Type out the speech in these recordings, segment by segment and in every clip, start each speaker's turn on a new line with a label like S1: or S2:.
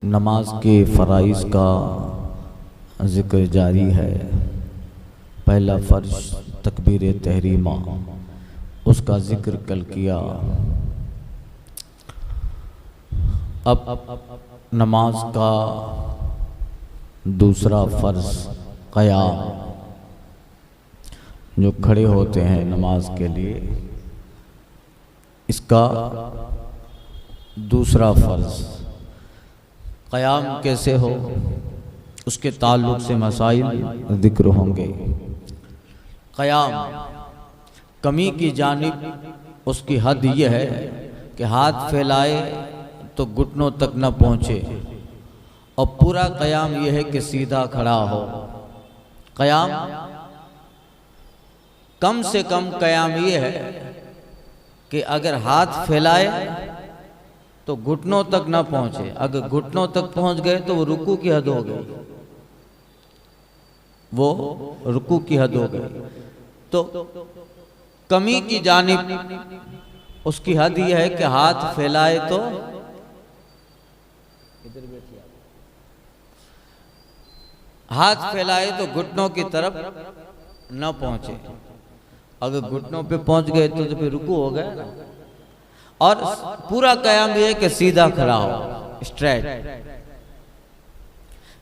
S1: नमाज के फ़राइज़ का ज़िक्र जारी है। पहला फ़र्ज तकबीर तहरीमा, उसका ज़िक्र कल किया। अब नमाज का दूसरा फ़र्ज क़याम, जो खड़े होते हैं नमाज के लिए, इसका दूसरा फ़र्ज क़याम कैसे हो, उसके ताल्लुक़ से मसाइल ज़िक्र होंगे। क़याम कमी की जानिब उसकी हद यह है कि हाथ फैलाए तो घुटनों तक न पहुँचे, और पूरा क़याम यह है कि सीधा खड़ा हो। क़याम कम से कम क़याम यह है कि अगर हाथ फैलाए तो घुटनों तक ना पहुंचे, अगर घुटनों तक पहुंच गए तो वो रुकू की हद हो गई, वो रुकू की हद हो गई। तो कमी की जानिब उसकी हद यह है कि हाथ फैलाए तो हाथ फैलाए तो घुटनों की तरफ न पहुंचे, अगर घुटनों पे पहुंच गए तो फिर रुकू हो गया ना। और पूरा क़याम ये है कि सीधा खड़ा हो, स्ट्रेट।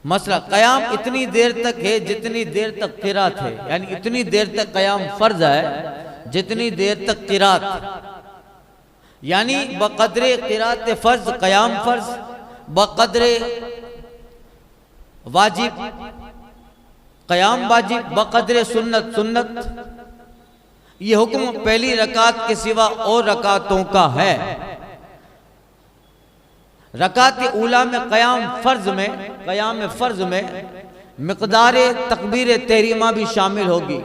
S1: मसला क़याम इतनी देर तक है जितनी देर तक क़िरात है, यानी इतनी देर तक क़याम फ़र्ज है जितनी देर तक क़िरात, यानी बक़द्रे क़िरात फ़र्ज क़याम फ़र्ज, बक़द्रे वाजिब क़याम वाजिब, बक़द्रे सुन्नत सुन्नत। ये हुक्म पहली रकात के सिवा और रकातों का है। रकात ऊला में क़याम फ़र्ज में मिक़दार तकबीर तहरीमा भी शामिल होगी,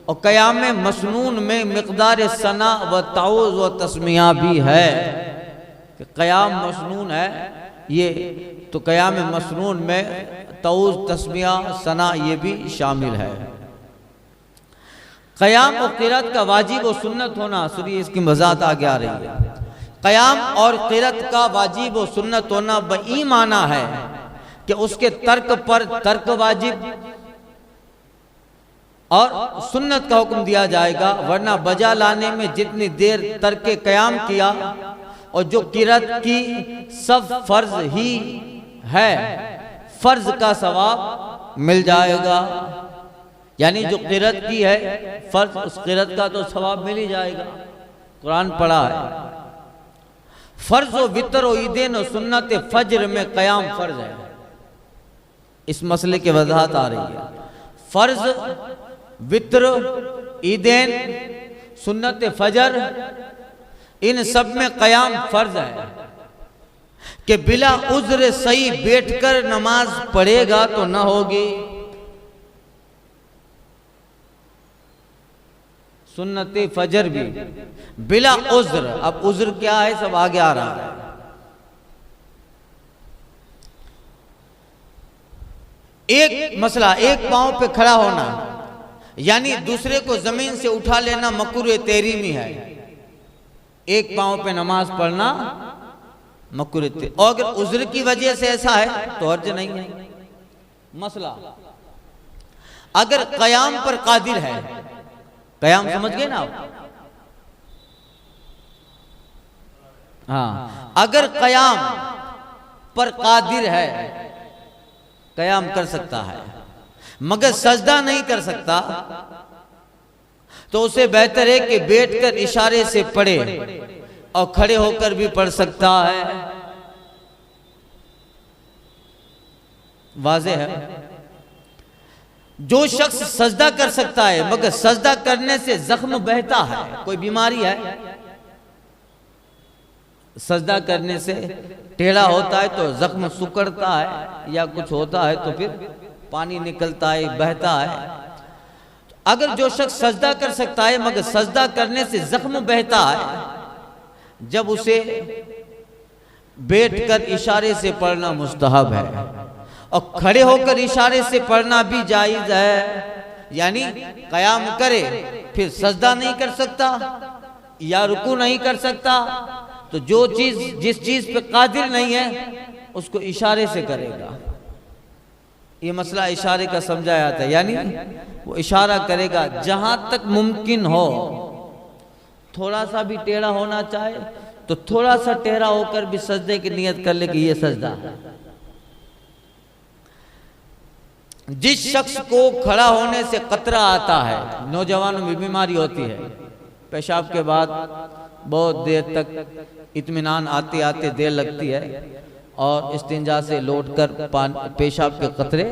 S1: और क़याम मसनून में मिक़दार सना व ताऊज़ व तस्मिया भी है। कि क़याम मसनून है ये, तो क़याम मसनून में ताऊज़ तस्मिया सना ये भी शामिल है। क़याम और क़िरात का वाजिब और सुन्नत होना, सुनिए इसकी वज़ाहत आगे आ रही है। क़याम और क़िरात का वाजिब और सुन्नत होना बई माना है कि उसके तर्क पर तर्क वाजिब और सुन्नत का हुक्म दिया जाएगा, वरना बजा लाने में जितनी देर तर्क क़याम किया और जो क़िरात की सब फ़र्ज ही है, फ़र्ज का सवाब मिल जाएगा। यानी जो क़िरात की है फ़र्ज, उस क़िरात का तो सवाब मिल ही जाएगा, कुरान पढ़ा है। फ़र्ज व वितर व ईदेन और सुन्नत फ़ज्र में क़याम फ़र्ज है। इस मसले की वजाहत आ रही है। फ़र्ज, वितर, ईदेन, सुन्नत फ़ज्र, इन सब में क़याम फ़र्ज है कि बिला उज़्र सही बैठकर नमाज पढ़ेगा तो न होगी। सुन्नत फजर भी बिला उज़्र, अब उज़्र क्या है सब आगे आ रहा है। एक मसला, एक पांव पे खड़ा होना, यानी दूसरे को जमीन से उठा लेना मकरूह तहरीमी है। एक पांव पे नमाज पढ़ना मकरूह तहरीमी, और अगर उज़्र की वजह से ऐसा है तो हर्ज नहीं है। मसला, अगर क़याम पर कादिर है, क़याम समझ गए ना आप? हाँ, अगर क़याम पर कादिर है, क़याम कर सकता है मगर सजदा नहीं कर सकता, तो उसे बेहतर है कि बैठकर इशारे से पढ़े, और खड़े होकर भी पढ़ सकता है। वाज़ेह है। जो शख्स सजदा कर सकता है मगर सजदा करने से जख्म बहता है, कोई बीमारी है, सजदा करने से टेढ़ा होता है तो जख्म सुकड़ता है या कुछ होता है तो फिर पानी निकलता है, बहता है। अगर जो शख्स सजदा कर सकता है मगर सजदा करने से जख्म बहता है, जब उसे बैठकर इशारे से पढ़ना मुस्तहब है, और खड़े होकर इशारे से पढ़ना भी जायज़ है। यानी क़याम करे फिर सजदा नहीं कर सकता या रुकू नहीं कर सकता, तो जो चीज़ जिस चीज़ पे कादिर नहीं है उसको इशारे से करेगा। ये मसला इशारे का समझाया था, यानी वो इशारा करेगा जहां तक मुमकिन हो, थोड़ा सा भी टेढ़ा होना चाहे तो थोड़ा सा टेढ़ा होकर भी सजदे की नियत कर ले कि ये सजदा है। जिस शख्स को खड़ा होने से कतरा आता है, नौजवानों में बीमारी होती है, पेशाब के बाद बहुत देर तक इत्मीनान आते आते देर लगती है और इस्तिंजा से लौटकर पेशाब के कतरे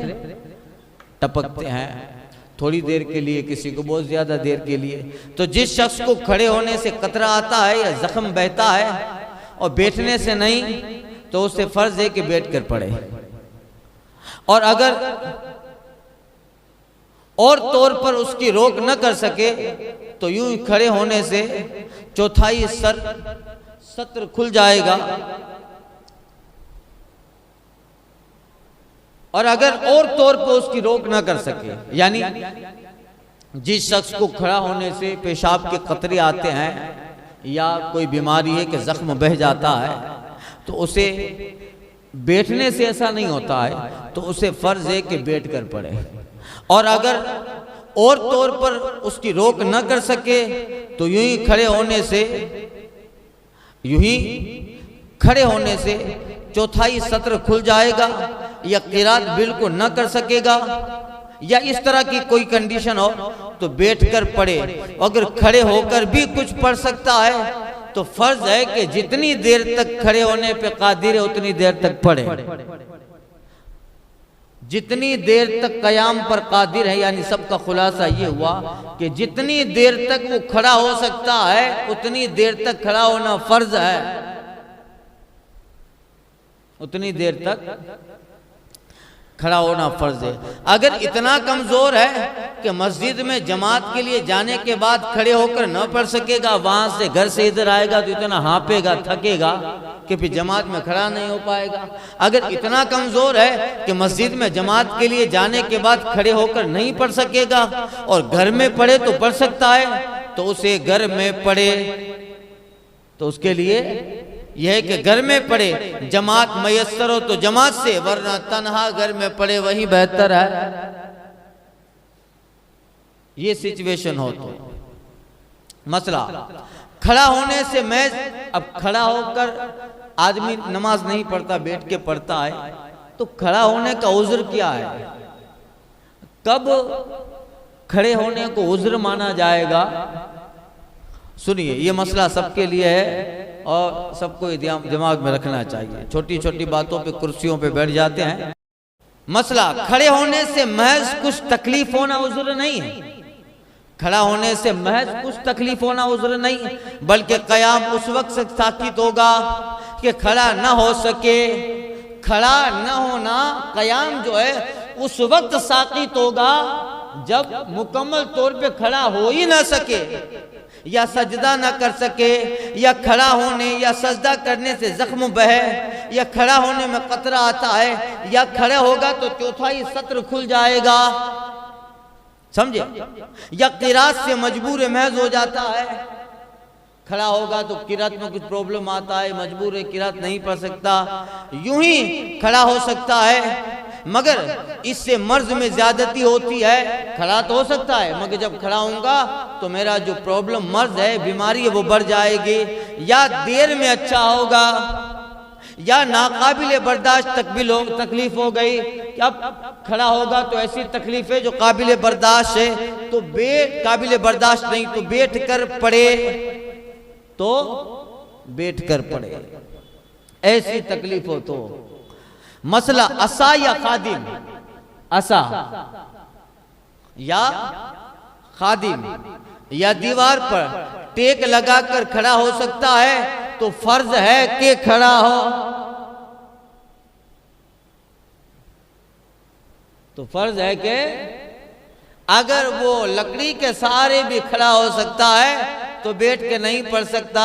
S1: टपकते हैं थोड़ी देर के लिए, किसी को बहुत ज्यादा देर के लिए। तो जिस शख्स को खड़े होने से कतरा आता है या जख्म बहता है और बैठने से नहीं, तो उसे फर्ज है कि बैठ कर पड़े। और अगर और तौर पर उसकी रोक न कर सके तो यूं ही खड़े होने से चौथाई सत्र खुल जाएगा। और अगर और तौर पर उसकी रोक ना कर सके, यानी जिस शख्स को खड़ा होने से पेशाब के कतरे आते हैं या कोई बीमारी है कि जख्म बह जाता है, तो उसे बैठने से ऐसा नहीं होता है, तो उसे फर्ज है कि बैठ कर पड़े। और अगर और तौर पर उसकी रोक न कर सके तो यूं ही खड़े होने से चौथाई सत्र खुल जाएगा, या किरात बिल्कुल न कर सकेगा, या इस तरह की कोई कंडीशन हो तो बैठकर पढ़े। अगर खड़े होकर भी कुछ पढ़ सकता है तो फर्ज है कि जितनी देर तक खड़े होने पे कादिर है उतनी देर तक पढ़े। जितनी देर तक कयाम पर कादिर है, यानी सबका खुलासा ये हुआ कि जितनी देर तक वो खड़ा हो सकता है उतनी देर तक खड़ा होना फर्ज है, उतनी देर तक खड़ा होना फर्ज है। अगर इतना कमजोर है कि मस्जिद में जमात के लिए जाने के बाद खड़े होकर न पढ़ सकेगा, वहां से घर से इधर आएगा तो इतना हाँपेगा, थकेगा कि फिर जमात में खड़ा नहीं हो पाएगा। अगर इतना कमजोर है कि मस्जिद में जमात के लिए जाने के बाद खड़े होकर नहीं पढ़ सकेगा और घर में पढ़े तो पढ़ सकता है, तो उसे घर में पढ़े। तो उसके लिए यह है कि घर में पढ़े, जमात मयस्सर हो तो जमात से, वरना तन्हा घर में पढ़े वही बेहतर है। ये सिचुएशन हो तो मसला खड़ा होने से मैं, अब खड़ा होकर आदमी नमाज नहीं पढ़ता, बैठ के पढ़ता है, तो खड़ा होने का उज़्र क्या है? कब खड़े होने को उज़्र माना जाएगा? सुनिए, ये मसला सबके लिए है और सबको दिमाग में रखना चाहिए। छोटी छोटी बातों पे कुर्सियों पे बैठ जाते हैं। मसला खड़े होने से महज कुछ तकलीफ होना उज़्र नहीं है। खड़ा होने से महज कुछ तकलीफ होना उज़्र नहीं, बल्कि कयाम उस वक्त से साकित होगा कि खड़ा न हो सके। खड़ा न होना, कयाम जो है उस वक्त साकित होगा जब मुकम्मल तौर पे खड़ा हो ही ना सके, या सजदा ना कर सके, या खड़ा होने या सजदा करने से जख्म बहे, या खड़ा होने में कतरा आता है, या खड़ा होगा तो चौथाई सत्र खुल जाएगा, समझे, या किरात से मजबूर महज हो जाता है। खड़ा होगा तो किरात में कुछ प्रॉब्लम आता है, मजबूर है, किरात नहीं पढ़ सकता, यूं ही खड़ा हो सकता है, मगर इससे मर्ज में ज्यादती होती है। खड़ा तो हो सकता है, मगर जब खड़ा होऊंगा तो मेरा जो प्रॉब्लम मर्ज है, बीमारी है, वो बढ़ जाएगी, या देर में अच्छा होगा, या नाकाबिले बर्दाश्त तकलीफ हो गई कि अब खड़ा होगा तो ऐसी तकलीफ है जो काबिले बर्दाश्त है, तो काबिले बर्दाश्त नहीं तो बैठ कर पड़े, तो बैठ कर पड़े, ऐसी तकलीफ हो तो। मसला असा या खादिम, असा या खादिम, या दीवार पर टेक लगाकर खड़ा हो सकता है तो फर्ज है कि खड़ा हो, तो फर्ज है कि अगर वो लकड़ी के सहारे भी खड़ा हो सकता है तो बैठ के नहीं पढ़ सकता।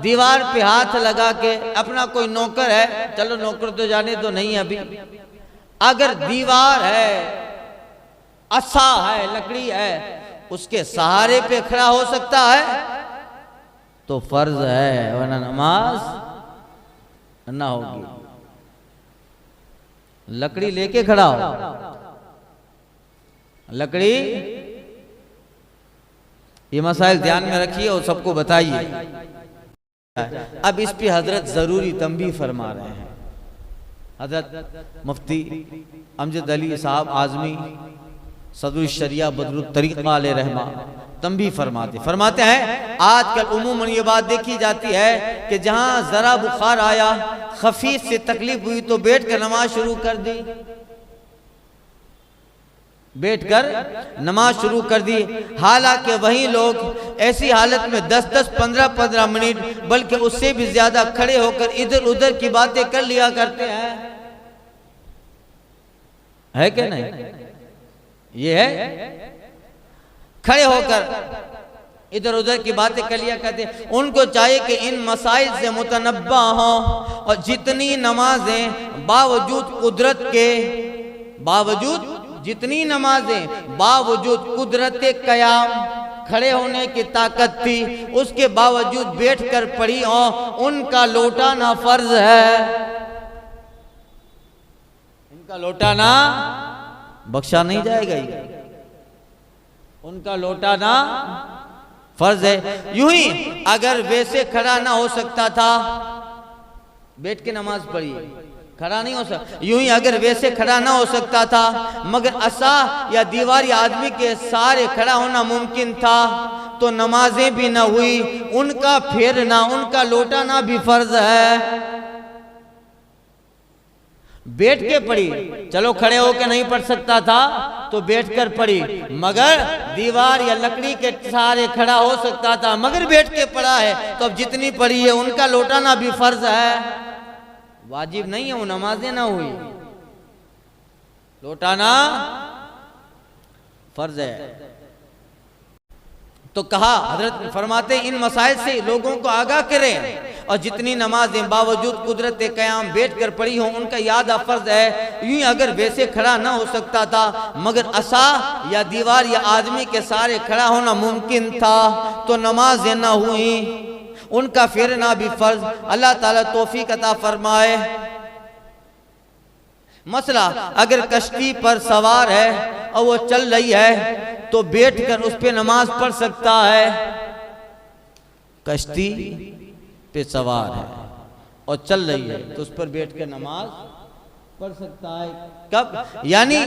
S1: दीवार पे हाथ लगा के, अपना कोई नौकर है, चलो नौकर तो जाने तो नहीं अभी, अगर दीवार है, असा है, लकड़ी है, उसके सहारे पे खड़ा हो सकता है तो फर्ज है, वरना नमाज ना होगी। लकड़ी लेके खड़ा हो, लकड़ी, ये मसाइल ध्यान में रखिए और सबको बताइए। अब इस पे हजरत जरूरी तंबीह फरमा रहे हैं। हजरत मुफ्ती अमजद अली साहब आजमी सदरुल शरिया बदरुल तरीक़ा अलैहि रहमा तंबीह फरमाते हैं, आजकल उमूमन ये बात देखी जाती है कि जहां जरा बुखार आया, खफीफ से तकलीफ हुई तो बैठकर नमाज शुरू कर दी, बैठकर नमाज शुरू कर दी। हालांकि वही लोग ऐसी हालत में 10-10, 15-15 मिनट बल्कि उससे भी ज्यादा खड़े होकर इधर उधर की बातें कर लिया करते हैं, है क्या नहीं? ये है, खड़े होकर इधर उधर की बातें कर लिया करते। उनको चाहिए कि इन मसाइल से मुतनब्बा हों और जितनी नमाजें बावजूद कुदरत के, बावजूद जितनी नमाजें बावजूद कुदरत कयाम खड़े होने की ताकत थी, उसके बावजूद बैठकर पढ़ी हो, उनका लौटाना फर्ज है। इनका लौटाना बख्शा नहीं जाएगा, उनका लौटाना फर्ज है। यूं ही अगर वैसे खड़ा ना हो सकता था, बैठ के नमाज पढ़िए, खड़ा नहीं हो सकता। यूं ही अगर वैसे खड़ा ना हो सकता था, मगर असा या दीवार या आदमी के सहारे खड़ा होना मुमकिन था, तो नमाजें भी ना हुई, उनका फेरना, उनका लौटाना भी फर्ज है। बैठ के पढ़ी, चलो खड़े होकर नहीं पढ़ सकता था तो बैठकर पढ़ी, मगर दीवार या लकड़ी के सहारे खड़ा हो सकता था मगर बैठ के पढ़ा है, तो अब जितनी पढ़ी है उनका लौटाना भी फर्ज है। वाजिब नहीं है, वो नमाजें ना हुई, लौटाना फर्ज है। तो कहा, हजरत फरमाते इन मसाइल से लोगों को आगाह करें और जितनी नमाजें बावजूद कुदरत क़याम बैठ कर पढ़ी हों उनका याद फर्ज है। यूं अगर वैसे खड़ा ना हो सकता था मगर असा या दीवार या आदमी के सहारे खड़ा होना मुमकिन था, तो नमाजें ना हुई, उनका फेरना भी फर्ज। अल्लाह ताला तौफीक अता फरमाए। मसला, अगर कश्ती पर सवार है और वो चल रही है तो बैठकर उस पे नमाज पढ़ सकता है। कश्ती पे सवार है और चल रही है तो उस पर बैठकर नमाज पढ़ सकता है। कब? यानी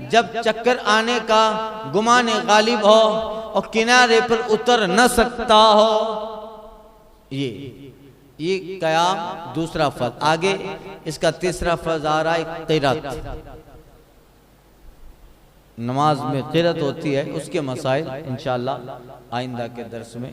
S1: जब चक्कर आने का गुमान गालिब हो और किनारे पर उतर न सकता हो। ये कयाम दूसरा फर्ज। आगे इसका तीसरा फर्ज आ रहा है क़िरात। नमाज में क़िरात होती है, उसके मसाइल इंशाअल्लाह आइंदा के दर्स में